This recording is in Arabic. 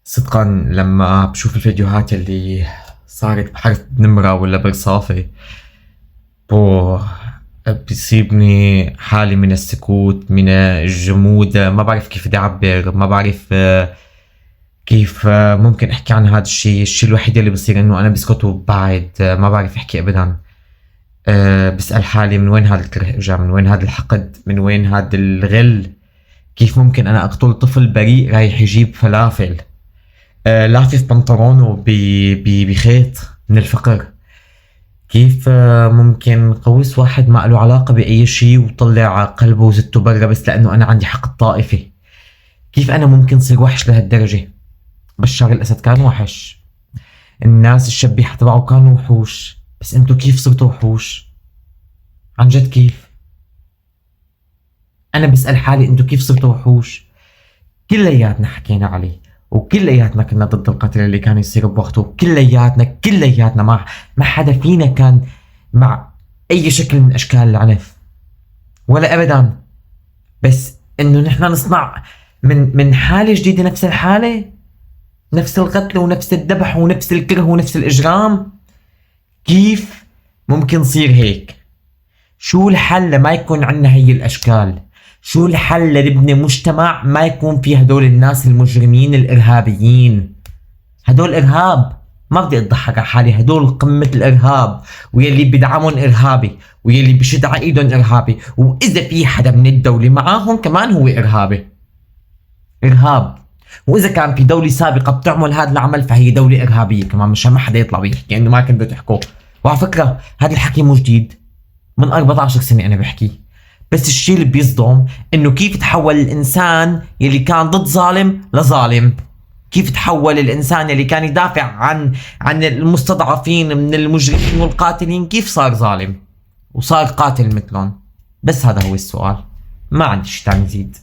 صدقا لما بشوف الفيديوهات اللي صارت بحرف بنمرة ولا برصافة بو بيصيبني حالة من السكوت، من الجمود. ما بعرف كيف بدي أعبر، ما بعرف كيف ممكن أحكي عن هذا الشيء الوحيد اللي بصير إنه أنا بسكت وببعد. ما بعرف أحكي أبدا. بسأل حالي من وين هذا الكره إجا، من وين هذا الحقد، من وين هذا الغل. كيف ممكن أنا أقتل طفل بريء رايح يجيب فلافل لافف بنطلونه بخيط من الفقر؟ كيف ممكن قوس واحد ما له علاقة بأي شيء وطلع قلبه وزته برا بس لأنه أنا عندي حق الطائفة؟ كيف أنا ممكن صير وحش لهالدرجة؟ بشار الأسد كان وحش، الناس الشبيحة تبعه كانوا وحوش، بس انتو كيف صرتوا وحوش؟ عن جد كيف؟ أنا بسأل حالي انتو كيف صرتوا وحوش؟ كلياتنا حكينا عليه، وكلياتنا كنا ضد القتل اللي كان يصير بوقته، كلياتنا ما حدا فينا كان مع اي شكل من اشكال العنف ولا ابدا. بس انه نحن نصنع من حالة جديدة نفس الحالة، نفس القتل ونفس الذبح ونفس الكره ونفس الاجرام. كيف ممكن يصير هيك؟ شو الحل لما يكون عندنا هي الاشكال؟ شو الحل لنبني مجتمع ما يكون فيه هدول الناس المجرمين الارهابيين؟ هدول ارهاب، ما بدي اضحك على حالي، هدول قمة الارهاب، ويلي بدعمهم ارهابي، ويلي بشد على ايدهم ارهابي، واذا في حدا من الدولة معاهم كمان هو ارهابي. ارهاب. واذا كان في دولة سابقة بتعمل هذا العمل فهي دولة ارهابية كمان، مشان ما حدا يطلع بيحكي انه ما كنتوا تحكوا. وعلى فكرة هذا الحكي مو جديد، من 14 سنة انا بحكي. بس الشيء اللي بيصدم انه كيف تحول الانسان يلي كان ضد ظالم لظالم. كيف تحول الانسان اللي كان يدافع عن المستضعفين من المجرمين والقاتلين، كيف صار ظالم وصار قاتل مثلهم؟ بس هذا هو السؤال، ما عندي شيء تاني يزيد.